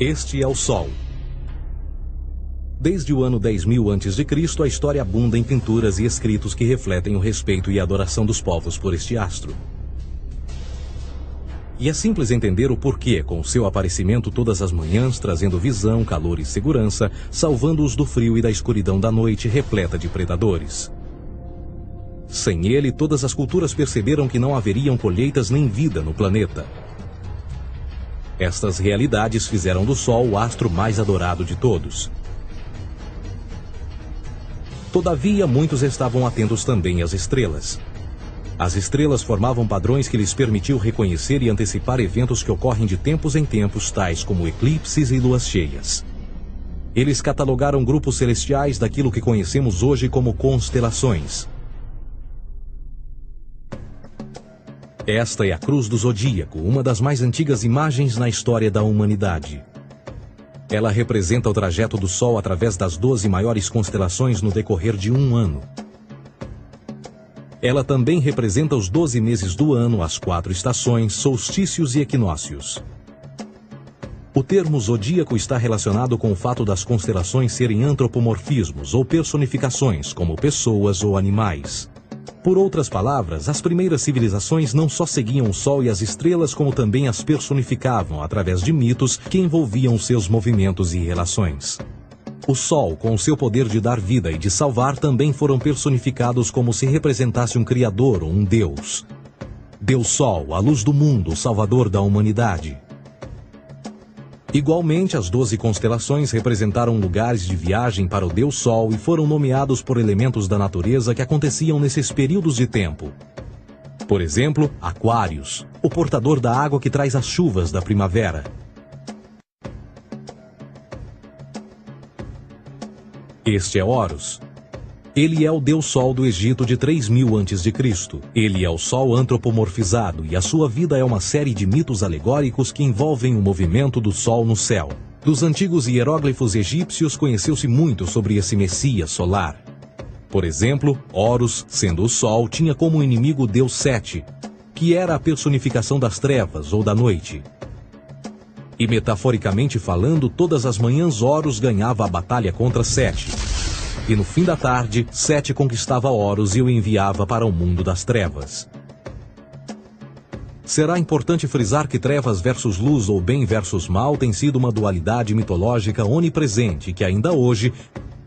Este é o Sol. Desde o ano 10.000 a.C., a história abunda em pinturas e escritos que refletem o respeito e a adoração dos povos por este astro. E é simples entender o porquê, com o seu aparecimento todas as manhãs, trazendo visão, calor e segurança, salvando-os do frio e da escuridão da noite repleta de predadores. Sem ele, todas as culturas perceberam que não haveriam colheitas nem vida no planeta. Estas realidades fizeram do Sol o astro mais adorado de todos. Todavia, muitos estavam atentos também às estrelas. As estrelas formavam padrões que lhes permitiam reconhecer e antecipar eventos que ocorrem de tempos em tempos, tais como eclipses e luas cheias. Eles catalogaram grupos celestiais daquilo que conhecemos hoje como constelações. Esta é a Cruz do Zodíaco, uma das mais antigas imagens na história da humanidade. Ela representa o trajeto do Sol através das 12 maiores constelações no decorrer de um ano. Ela também representa os 12 meses do ano, as 4 estações, solstícios e equinócios. O termo zodíaco está relacionado com o fato das constelações serem antropomorfismos ou personificações, como pessoas ou animais. Por outras palavras, as primeiras civilizações não só seguiam o Sol e as estrelas, como também as personificavam através de mitos que envolviam seus movimentos e relações. O Sol, com o seu poder de dar vida e de salvar, também foram personificados como se representasse um Criador ou um Deus. Deus Sol, a luz do mundo, o Salvador da humanidade. Igualmente, as 12 constelações representaram lugares de viagem para o Deus Sol e foram nomeados por elementos da natureza que aconteciam nesses períodos de tempo. Por exemplo, Aquários, o portador da água que traz as chuvas da primavera. Este é Horus. Ele é o Deus Sol do Egito de 3.000 a.C. Ele é o Sol antropomorfizado e a sua vida é uma série de mitos alegóricos que envolvem o movimento do Sol no céu. Dos antigos hieróglifos egípcios conheceu-se muito sobre esse Messias solar. Por exemplo, Horus, sendo o Sol, tinha como inimigo o Deus Sete, que era a personificação das trevas ou da noite. E metaforicamente falando, todas as manhãs Horus ganhava a batalha contra Sete. E no fim da tarde, Sete conquistava Horus e o enviava para o mundo das trevas. Será importante frisar que trevas versus luz ou bem versus mal tem sido uma dualidade mitológica onipresente que ainda hoje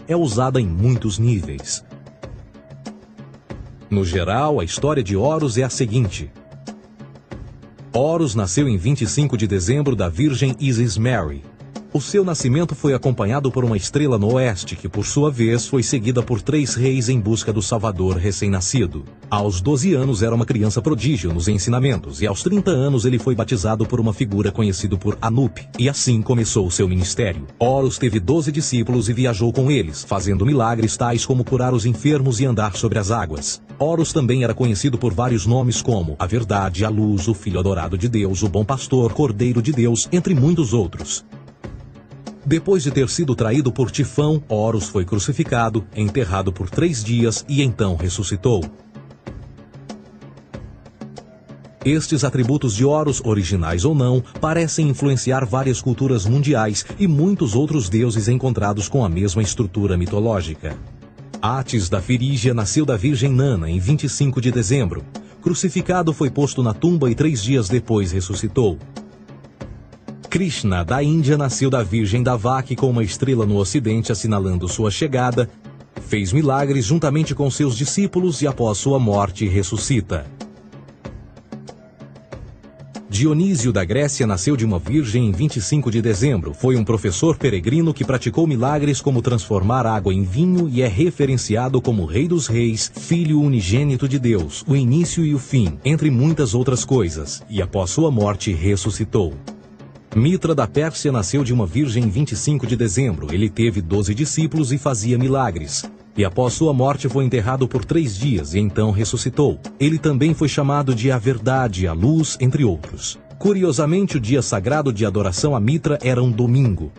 é usada em muitos níveis. No geral, a história de Horus é a seguinte. Horus nasceu em 25 de dezembro da Virgem Isis Mary. O seu nascimento foi acompanhado por uma estrela no oeste, que por sua vez foi seguida por 3 reis em busca do Salvador recém-nascido. Aos 12 anos era uma criança prodígio nos ensinamentos, e aos 30 anos ele foi batizado por uma figura conhecida por Anup, e assim começou o seu ministério. Horus teve 12 discípulos e viajou com eles, fazendo milagres tais como curar os enfermos e andar sobre as águas. Horus também era conhecido por vários nomes como a Verdade, a Luz, o Filho Adorado de Deus, o Bom Pastor, Cordeiro de Deus, entre muitos outros. Depois de ter sido traído por Tifão, Horus foi crucificado, enterrado por 3 dias e então ressuscitou. Estes atributos de Horus, originais ou não, parecem influenciar várias culturas mundiais e muitos outros deuses encontrados com a mesma estrutura mitológica. Atis da Firígia nasceu da Virgem Nana em 25 de dezembro. Crucificado, foi posto na tumba e 3 dias depois ressuscitou. Krishna, da Índia, nasceu da Virgem Davaki com uma estrela no ocidente assinalando sua chegada, fez milagres juntamente com seus discípulos e após sua morte ressuscita. Dionísio da Grécia nasceu de uma virgem em 25 de dezembro. Foi um professor peregrino que praticou milagres como transformar água em vinho e é referenciado como Rei dos Reis, Filho unigênito de Deus, o início e o fim, entre muitas outras coisas, e após sua morte ressuscitou. Mitra da Pérsia nasceu de uma virgem em 25 de dezembro. Ele teve 12 discípulos e fazia milagres. E após sua morte foi enterrado por 3 dias e então ressuscitou. Ele também foi chamado de a Verdade, a Luz, entre outros. Curiosamente, o dia sagrado de adoração a Mitra era um domingo.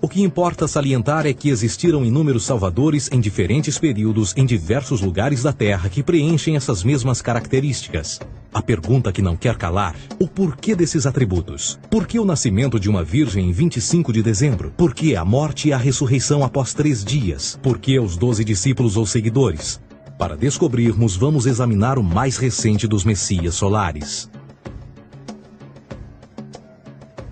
O que importa salientar é que existiram inúmeros salvadores em diferentes períodos em diversos lugares da Terra que preenchem essas mesmas características. A pergunta que não quer calar: o porquê desses atributos? Por que o nascimento de uma virgem em 25 de dezembro? Por que a morte e a ressurreição após 3 dias? Por que os 12 discípulos ou seguidores? Para descobrirmos, vamos examinar o mais recente dos Messias solares.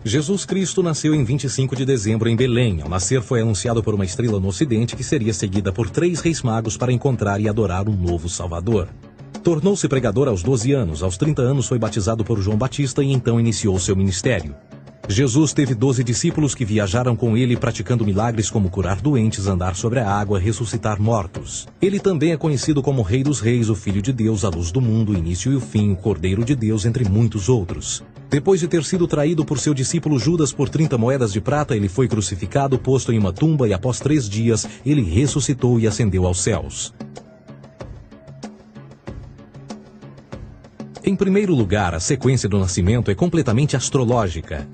Jesus Cristo nasceu em 25 de dezembro em Belém. Ao nascer foi anunciado por uma estrela no ocidente que seria seguida por 3 reis magos para encontrar e adorar um novo Salvador. Tornou-se pregador aos 12 anos. Aos 30 anos foi batizado por João Batista e então iniciou seu ministério. Jesus teve 12 discípulos que viajaram com ele praticando milagres como curar doentes, andar sobre a água, ressuscitar mortos. Ele também é conhecido como Rei dos Reis, o Filho de Deus, a luz do mundo, o início e o fim, o Cordeiro de Deus, entre muitos outros. Depois de ter sido traído por seu discípulo Judas por 30 moedas de prata, ele foi crucificado, posto em uma tumba e após 3 dias ele ressuscitou e ascendeu aos céus. Em primeiro lugar, a sequência do nascimento é completamente astrológica.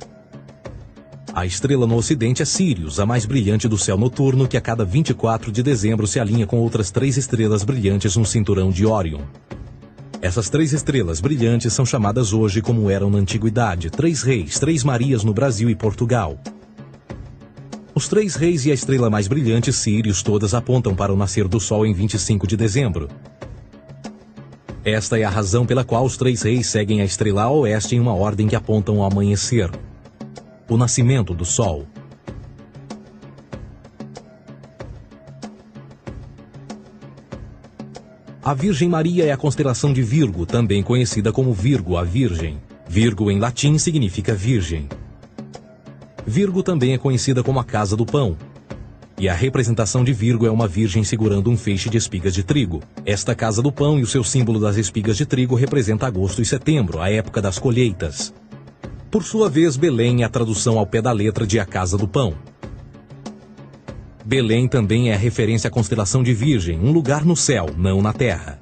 A estrela no ocidente é Sírius, a mais brilhante do céu noturno, que a cada 24 de dezembro se alinha com outras 3 estrelas brilhantes no cinturão de Órion. Essas 3 estrelas brilhantes são chamadas hoje, como eram na antiguidade, 3 reis, 3 Marias no Brasil e Portugal. Os 3 reis e a estrela mais brilhante, Sírius, todas apontam para o nascer do Sol em 25 de dezembro. Esta é a razão pela qual os 3 reis seguem a estrela a oeste em uma ordem que apontam ao amanhecer. O nascimento do Sol. A Virgem Maria é a constelação de Virgo, também conhecida como Virgo, a Virgem. Virgo em latim significa virgem. Virgo também é conhecida como a casa do pão. E a representação de Virgo é uma virgem segurando um feixe de espigas de trigo. Esta casa do pão e o seu símbolo das espigas de trigo representa agosto e setembro, a época das colheitas. Por sua vez, Belém é a tradução ao pé da letra de a casa do pão. Belém também é referência à constelação de Virgem, um lugar no céu, não na terra.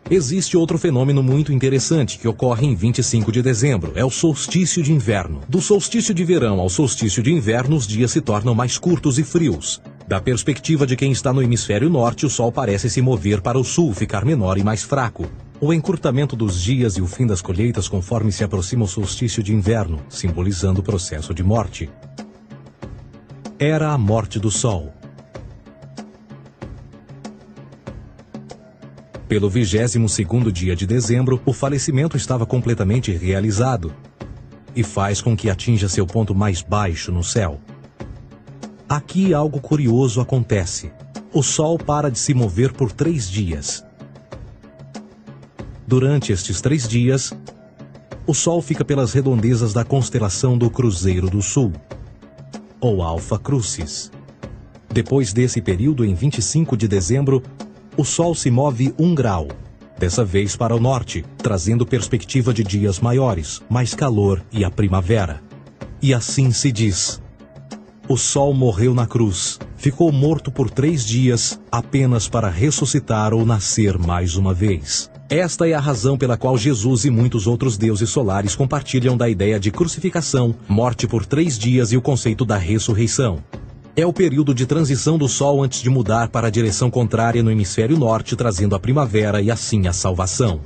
Existe outro fenômeno muito interessante que ocorre em 25 de dezembro, é o solstício de inverno. Do solstício de verão ao solstício de inverno, os dias se tornam mais curtos e frios. Da perspectiva de quem está no hemisfério norte, o Sol parece se mover para o sul, ficar menor e mais fraco. O encurtamento dos dias e o fim das colheitas conforme se aproxima o solstício de inverno, simbolizando o processo de morte. Era a morte do Sol. Pelo 22º dia de dezembro, o falecimento estava completamente realizado e faz com que atinja seu ponto mais baixo no céu. Aqui algo curioso acontece. O Sol para de se mover por 3 dias. Durante estes 3 dias, o Sol fica pelas redondezas da constelação do Cruzeiro do Sul, ou Alfa Crucis. Depois desse período, em 25 de dezembro, o Sol se move 1 grau, dessa vez para o norte, trazendo perspectiva de dias maiores, mais calor e a primavera. E assim se diz: o Sol morreu na cruz, ficou morto por 3 dias, apenas para ressuscitar ou nascer mais uma vez. Esta é a razão pela qual Jesus e muitos outros deuses solares compartilham da ideia de crucificação, morte por 3 dias e o conceito da ressurreição. É o período de transição do Sol antes de mudar para a direção contrária no hemisfério norte, trazendo a primavera e assim a salvação.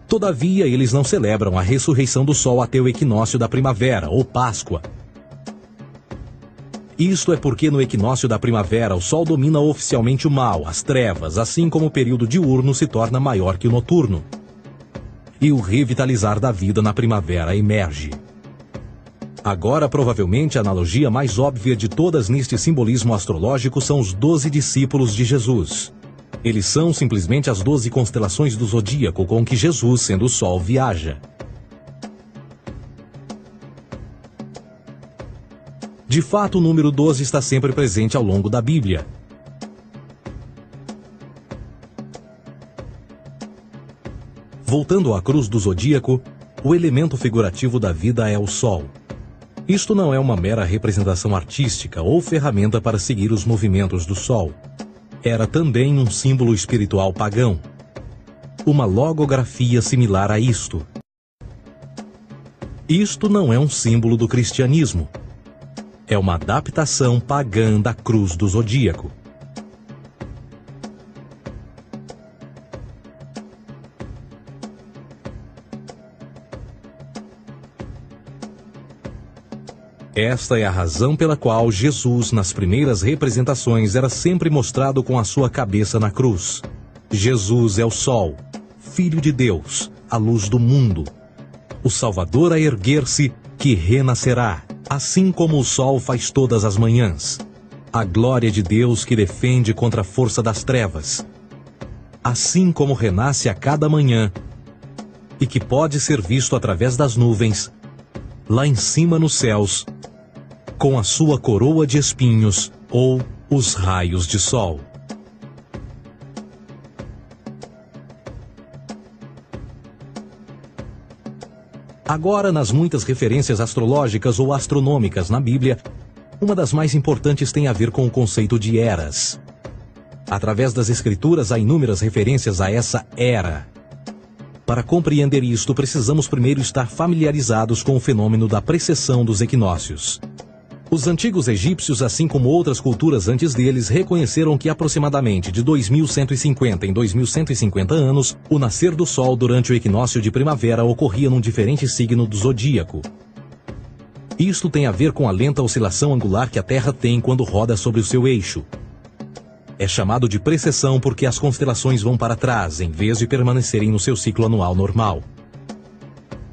Todavia, eles não celebram a ressurreição do Sol até o equinócio da primavera, ou Páscoa. Isto é porque no equinócio da primavera o Sol domina oficialmente o mal, as trevas, assim como o período diurno se torna maior que o noturno. E o revitalizar da vida na primavera emerge. Agora, provavelmente, a analogia mais óbvia de todas neste simbolismo astrológico são os 12 discípulos de Jesus. Eles são simplesmente as 12 constelações do zodíaco com que Jesus, sendo o Sol, viaja. De fato, o número 12 está sempre presente ao longo da Bíblia. Voltando à cruz do zodíaco, o elemento figurativo da vida é o Sol. Isto não é uma mera representação artística ou ferramenta para seguir os movimentos do Sol. Era também um símbolo espiritual pagão. Uma logografia similar a isto. Isto não é um símbolo do cristianismo. É uma adaptação pagã da cruz do zodíaco. Esta é a razão pela qual Jesus, nas primeiras representações, era sempre mostrado com a sua cabeça na cruz. Jesus é o Sol, Filho de Deus, a luz do mundo. O Salvador a erguer-se, que renascerá, assim como o sol faz todas as manhãs. A glória de Deus que defende contra a força das trevas. Assim como renasce a cada manhã, e que pode ser visto através das nuvens, lá em cima nos céus, com a sua coroa de espinhos ou os raios de sol. Agora, nas muitas referências astrológicas ou astronômicas na Bíblia, uma das mais importantes tem a ver com o conceito de eras. Através das Escrituras há inúmeras referências a essa era. Para compreender isto, precisamos primeiro estar familiarizados com o fenômeno da precessão dos equinócios. Os antigos egípcios, assim como outras culturas antes deles, reconheceram que aproximadamente de 2150 em 2150 anos, o nascer do Sol durante o equinócio de primavera ocorria num diferente signo do zodíaco. Isto tem a ver com a lenta oscilação angular que a Terra tem quando roda sobre o seu eixo. É chamado de precessão porque as constelações vão para trás, em vez de permanecerem no seu ciclo anual normal.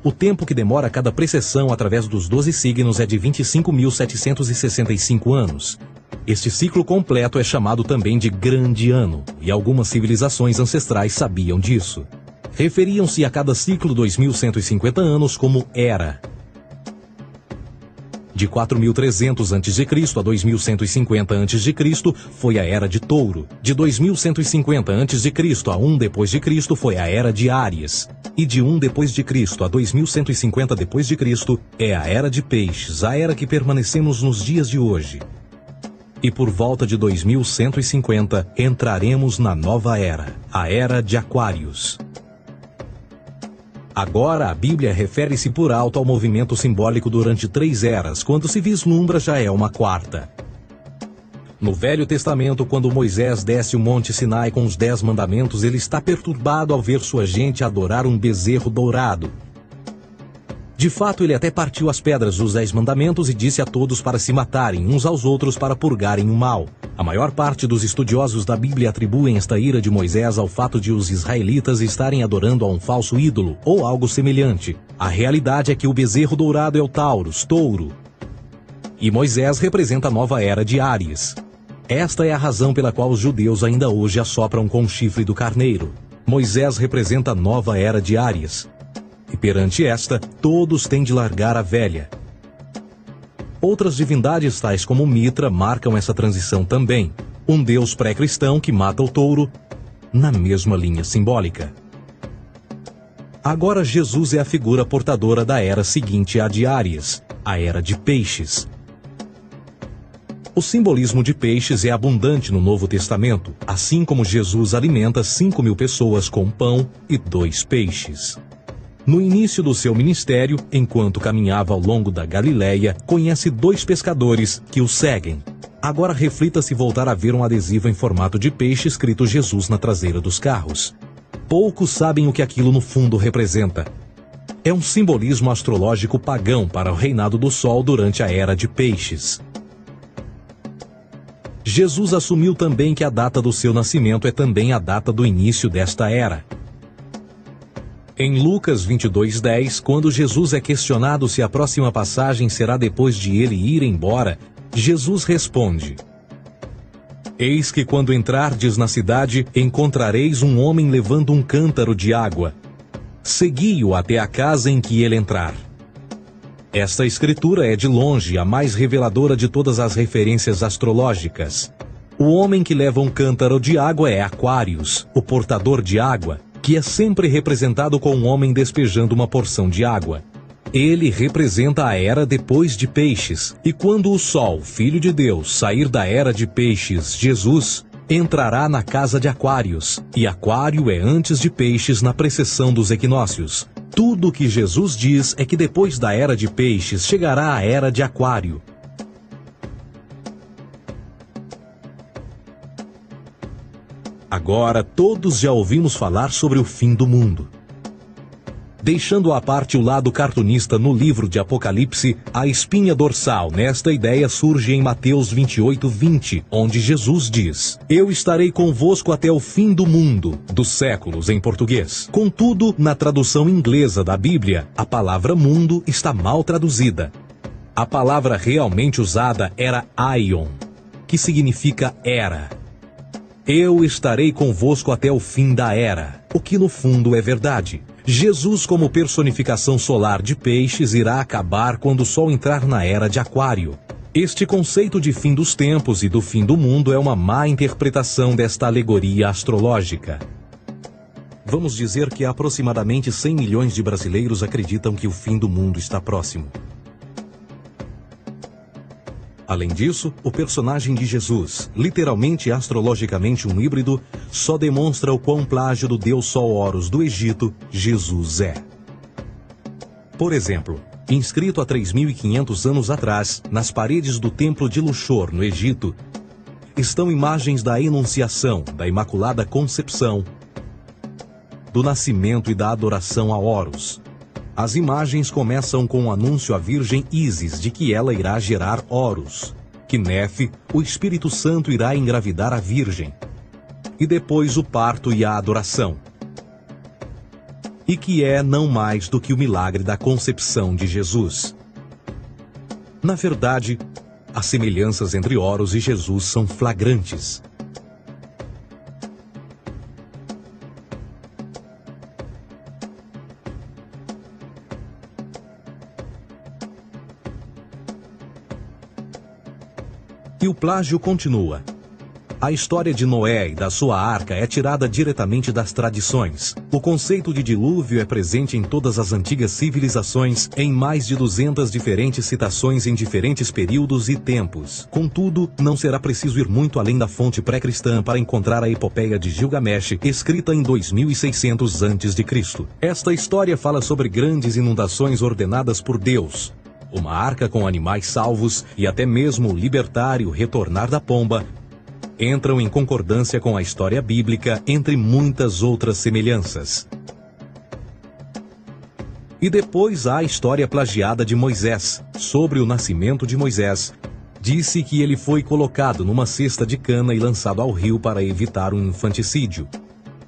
O tempo que demora cada precessão através dos 12 signos é de 25.765 anos. Este ciclo completo é chamado também de Grande Ano, e algumas civilizações ancestrais sabiam disso. Referiam-se a cada ciclo 2.150 anos como Era. De 4.300 a.C. a 2.150 a.C. foi a Era de Touro. De 2.150 a.C. a 1 d.C. foi a Era de Áries. E de 1 d.C. a 2.150 d.C. é a Era de Peixes, a era que permanecemos nos dias de hoje. E por volta de 2150 entraremos na nova era, a Era de Aquários. Agora, a Bíblia refere-se por alto ao movimento simbólico durante 3 eras, quando se vislumbra já é uma quarta. No Velho Testamento, quando Moisés desce o Monte Sinai com os 10 mandamentos, ele está perturbado ao ver sua gente adorar um bezerro dourado. De fato, ele até partiu as pedras dos 10 mandamentos e disse a todos para se matarem uns aos outros para purgarem o mal. A maior parte dos estudiosos da Bíblia atribuem esta ira de Moisés ao fato de os israelitas estarem adorando a um falso ídolo, ou algo semelhante. A realidade é que o bezerro dourado é o Taurus, touro. E Moisés representa a nova era de Áries. Esta é a razão pela qual os judeus ainda hoje assopram com o chifre do carneiro. Moisés representa a nova era de Áries. E perante esta, todos têm de largar a velha. Outras divindades, tais como Mitra, marcam essa transição também. Um deus pré-cristão que mata o touro, na mesma linha simbólica. Agora Jesus é a figura portadora da era seguinte à de Áries, a Era de Peixes. O simbolismo de peixes é abundante no Novo Testamento, assim como Jesus alimenta 5.000 pessoas com pão e 2 peixes. No início do seu ministério, enquanto caminhava ao longo da Galileia, conhece 2 pescadores que o seguem. Agora reflita se voltar a ver um adesivo em formato de peixe escrito Jesus na traseira dos carros. Poucos sabem o que aquilo no fundo representa. É um simbolismo astrológico pagão para o reinado do Sol durante a Era de Peixes. Jesus assumiu também que a data do seu nascimento é também a data do início desta era. Em Lucas 22:10, quando Jesus é questionado se a próxima passagem será depois de ele ir embora, Jesus responde: Eis que quando entrardes na cidade, encontrareis um homem levando um cântaro de água. Segui-o até a casa em que ele entrar. Esta escritura é de longe a mais reveladora de todas as referências astrológicas. O homem que leva um cântaro de água é Aquários, o portador de água, que é sempre representado com um homem despejando uma porção de água. Ele representa a era depois de Peixes, e quando o Sol, Filho de Deus, sair da era de Peixes, Jesus, entrará na casa de Aquários, e Aquário é antes de Peixes na precessão dos equinócios. Tudo o que Jesus diz é que depois da era de Peixes chegará a era de Aquário. Agora todos já ouvimos falar sobre o fim do mundo. Deixando à parte o lado cartunista no livro de Apocalipse, a espinha dorsal nesta ideia surge em Mateus 28:20, onde Jesus diz: Eu estarei convosco até o fim do mundo, dos séculos em português. Contudo, na tradução inglesa da Bíblia, a palavra mundo está mal traduzida. A palavra realmente usada era aion, que significa era. Eu estarei convosco até o fim da era, o que no fundo é verdade. Jesus, como personificação solar de peixes, irá acabar quando o Sol entrar na era de Aquário. Este conceito de fim dos tempos e do fim do mundo é uma má interpretação desta alegoria astrológica. Vamos dizer que aproximadamente 100 milhões de brasileiros acreditam que o fim do mundo está próximo. Além disso, o personagem de Jesus, literalmente e astrologicamente um híbrido, só demonstra o quão plágio do deus Sol Horus do Egito, Jesus é. Por exemplo, inscrito há 3.500 anos atrás, nas paredes do templo de Luxor, no Egito, estão imagens da Enunciação, da Imaculada Concepção, do nascimento e da adoração a Horus. As imagens começam com o anúncio à Virgem Ísis de que ela irá gerar Horus, que Nefe, o Espírito Santo, irá engravidar a Virgem, e depois o parto e a adoração, e que é não mais do que o milagre da concepção de Jesus. Na verdade, as semelhanças entre Horus e Jesus são flagrantes. E o plágio continua. A história de Noé e da sua arca é tirada diretamente das tradições. O conceito de dilúvio é presente em todas as antigas civilizações, em mais de 200 diferentes citações em diferentes períodos e tempos. Contudo, não será preciso ir muito além da fonte pré-cristã para encontrar a epopeia de Gilgamesh, escrita em 2600 a.C. Esta história fala sobre grandes inundações ordenadas por Deus, uma arca com animais salvos e até mesmo o libertar e o retornar da pomba entram em concordância com a história bíblica, entre muitas outras semelhanças. E depois há a história plagiada de Moisés. Sobre o nascimento de Moisés, disse que ele foi colocado numa cesta de cana e lançado ao rio para evitar um infanticídio.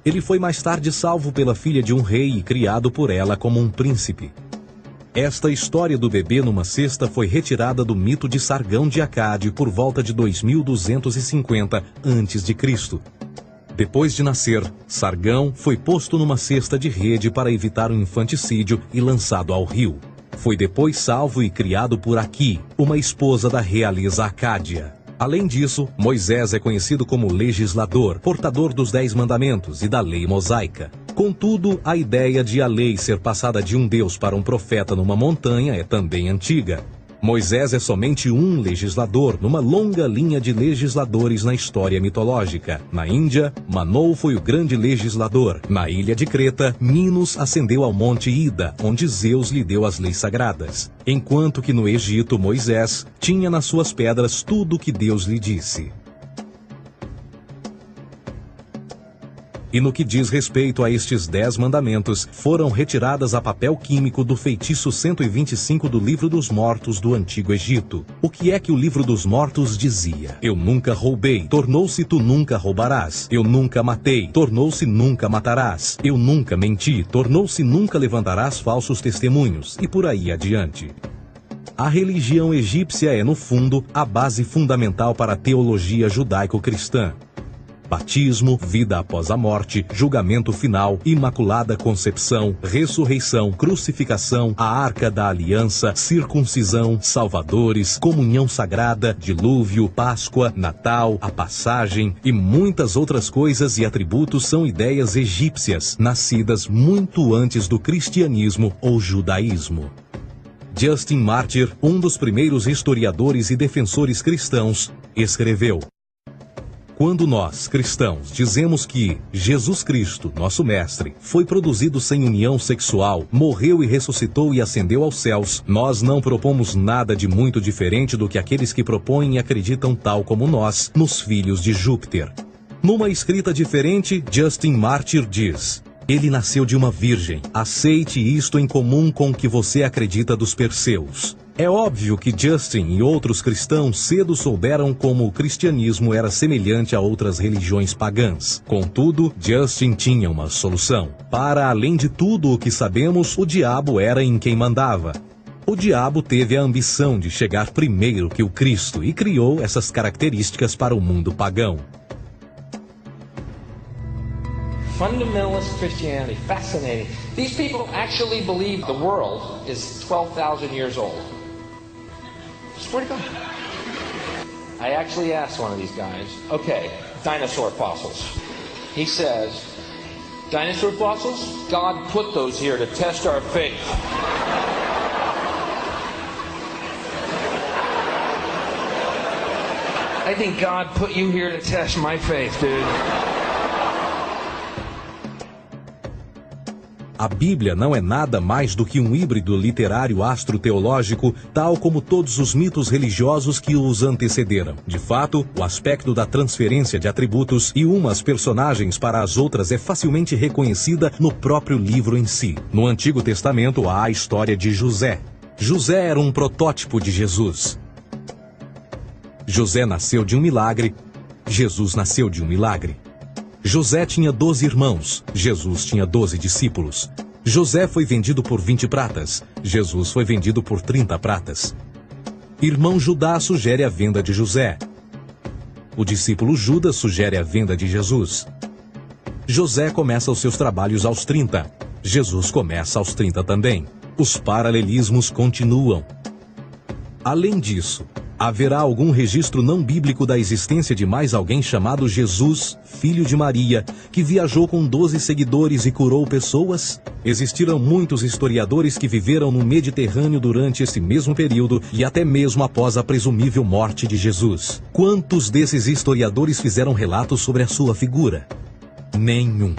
Ele foi mais tarde salvo pela filha de um rei e criado por ela como um príncipe. Esta história do bebê numa cesta foi retirada do mito de Sargão de Acade por volta de 2250 a.C. Depois de nascer, Sargão foi posto numa cesta de rede para evitar um infanticídio e lançado ao rio. Foi depois salvo e criado por Aqui, uma esposa da realeza Acádia. Além disso, Moisés é conhecido como legislador, portador dos 10 mandamentos e da lei mosaica. Contudo, a ideia de a lei ser passada de um deus para um profeta numa montanha é também antiga. Moisés é somente um legislador numa longa linha de legisladores na história mitológica. Na Índia, Manou foi o grande legislador. Na ilha de Creta, Minos ascendeu ao monte Ida, onde Zeus lhe deu as leis sagradas. Enquanto que no Egito, Moisés tinha nas suas pedras tudo o que Deus lhe disse. E no que diz respeito a estes 10 mandamentos, foram retiradas a papel químico do feitiço 125 do Livro dos Mortos do Antigo Egito. O que é que o Livro dos Mortos dizia? Eu nunca roubei, tornou-se tu nunca roubarás. Eu nunca matei, tornou-se nunca matarás. Eu nunca menti, tornou-se nunca levantarás falsos testemunhos, e por aí adiante. A religião egípcia é, no fundo, a base fundamental para a teologia judaico-cristã. Batismo, vida após a morte, julgamento final, imaculada concepção, ressurreição, crucificação, a arca da aliança, circuncisão, salvadores, comunhão sagrada, dilúvio, Páscoa, Natal, a passagem e muitas outras coisas e atributos são ideias egípcias, nascidas muito antes do cristianismo ou judaísmo. Justin Martyr, um dos primeiros historiadores e defensores cristãos, escreveu: quando nós, cristãos, dizemos que Jesus Cristo, nosso Mestre, foi produzido sem união sexual, morreu e ressuscitou e ascendeu aos céus, nós não propomos nada de muito diferente do que aqueles que propõem e acreditam tal como nós, nos filhos de Júpiter. Numa escrita diferente, Justin Martyr diz: ele nasceu de uma virgem. Aceite isto em comum com o que você acredita dos Perseus. É óbvio que Justin e outros cristãos cedo souberam como o cristianismo era semelhante a outras religiões pagãs. Contudo, Justin tinha uma solução. Para além de tudo o que sabemos, o diabo era em quem mandava. O diabo teve a ambição de chegar primeiro que o Cristo e criou essas características para o mundo pagão. Fundamentalist Christianity, fascinating. These people actually believe the world is 12,000 years old. Swear to God. I actually asked one of these guys, okay, dinosaur fossils. He says, dinosaur fossils? God put those here to test our faith. I think God put you here to test my faith, dude. A Bíblia não é nada mais do que um híbrido literário astroteológico, tal como todos os mitos religiosos que os antecederam. De fato, o aspecto da transferência de atributos e umas personagens para as outras é facilmente reconhecida no próprio livro em si. No Antigo Testamento há a história de José. José era um protótipo de Jesus. José nasceu de um milagre, Jesus nasceu de um milagre. José tinha 12 irmãos, Jesus tinha 12 discípulos. José foi vendido por 20 pratas, Jesus foi vendido por 30 pratas. Irmão Judá sugere a venda de José. O discípulo Judas sugere a venda de Jesus. José começa os seus trabalhos aos 30. Jesus começa aos 30 também. Os paralelismos continuam. Além disso, haverá algum registro não bíblico da existência de mais alguém chamado Jesus, filho de Maria, que viajou com 12 seguidores e curou pessoas? Existiram muitos historiadores que viveram no Mediterrâneo durante esse mesmo período e até mesmo após a presumível morte de Jesus. Quantos desses historiadores fizeram relatos sobre a sua figura? Nenhum.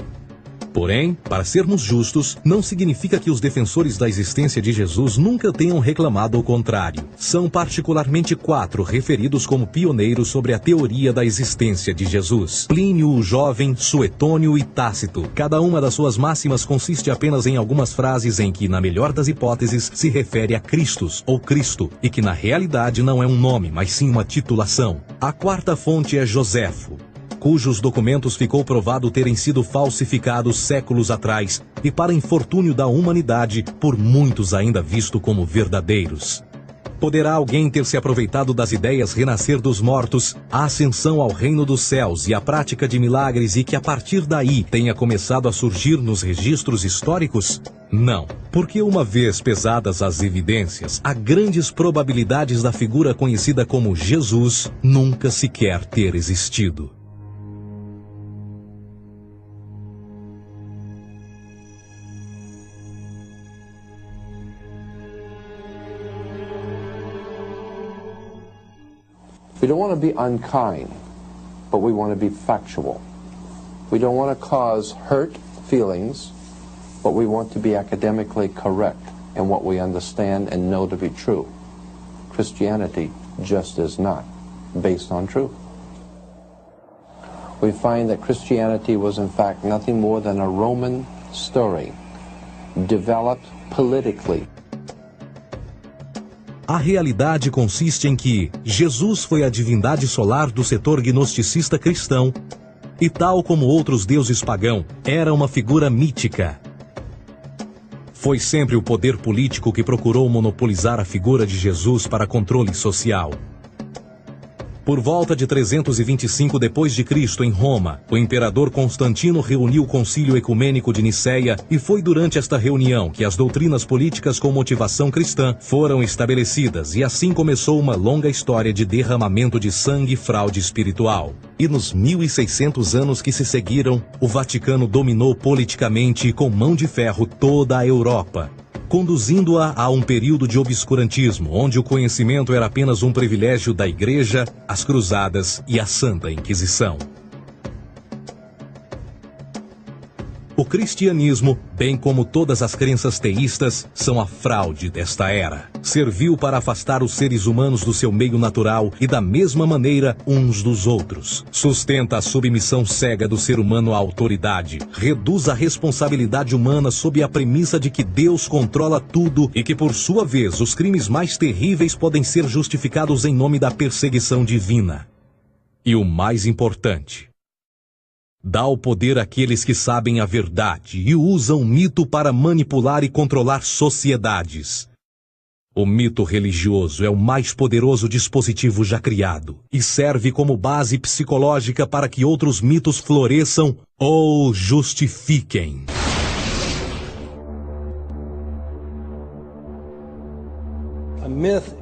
Porém, para sermos justos, não significa que os defensores da existência de Jesus nunca tenham reclamado o contrário. São particularmente 4 referidos como pioneiros sobre a teoria da existência de Jesus: Plínio o Jovem, Suetônio e Tácito. Cada uma das suas máximas consiste apenas em algumas frases em que, na melhor das hipóteses, se refere a Christus ou Cristo, e que na realidade não é um nome, mas sim uma titulação. A 4ª fonte é Joséfo, cujos documentos ficou provado terem sido falsificados séculos atrás e, para infortúnio da humanidade, por muitos ainda visto como verdadeiros. Poderá alguém ter se aproveitado das ideias renascer dos mortos, a ascensão ao reino dos céus e a prática de milagres e que a partir daí tenha começado a surgir nos registros históricos? Não, porque uma vez pesadas as evidências, há grandes probabilidades da figura conhecida como Jesus nunca sequer ter existido. We don't want to be unkind, but we want to be factual. We don't want to cause hurt feelings, but we want to be academically correct in what we understand and know to be true. Christianity just is not based on truth. We find that Christianity was in fact nothing more than a Roman story, developed politically. A realidade consiste em que Jesus foi a divindade solar do setor gnosticista cristão e, tal como outros deuses pagãos, era uma figura mítica. Foi sempre o poder político que procurou monopolizar a figura de Jesus para controle social. Por volta de 325 d.C., em Roma, o imperador Constantino reuniu o Concílio Ecumênico de Niceia e foi durante esta reunião que as doutrinas políticas com motivação cristã foram estabelecidas e assim começou uma longa história de derramamento de sangue e fraude espiritual. E nos 1600 anos que se seguiram, o Vaticano dominou politicamente e com mão de ferro toda a Europa, conduzindo-a a um período de obscurantismo, onde o conhecimento era apenas um privilégio da Igreja, as Cruzadas e a Santa Inquisição. O o cristianismo, bem como todas as crenças teístas, são a fraude desta era. Serviu para afastar os seres humanos do seu meio natural e da mesma maneira uns dos outros. Sustenta a submissão cega do ser humano à autoridade. Reduz a responsabilidade humana sob a premissa de que Deus controla tudo e que, por sua vez, os crimes mais terríveis podem ser justificados em nome da perseguição divina. E o mais importante, dá o poder àqueles que sabem a verdade e usam o mito para manipular e controlar sociedades. O mito religioso é o mais poderoso dispositivo já criado e serve como base psicológica para que outros mitos floresçam ou justifiquem. A myth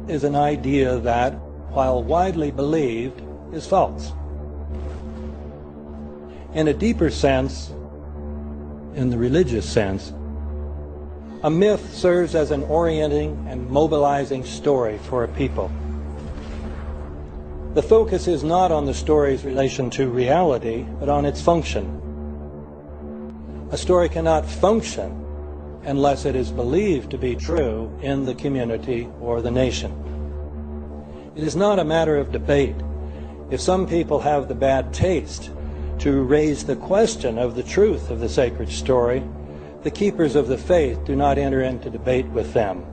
is an idea that, while widely believed, is false. In a deeper sense, in the religious sense, a myth serves as an orienting and mobilizing story for a people. The focus is not on the story's relation to reality, but on its function. A story cannot function unless it is believed to be true in the community or the nation. It is not a matter of debate. If some people have the bad taste to raise the question of the truth of the sacred story, the keepers of the faith do not enter into debate with them.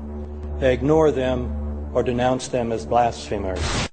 They ignore them or denounce them as blasphemers.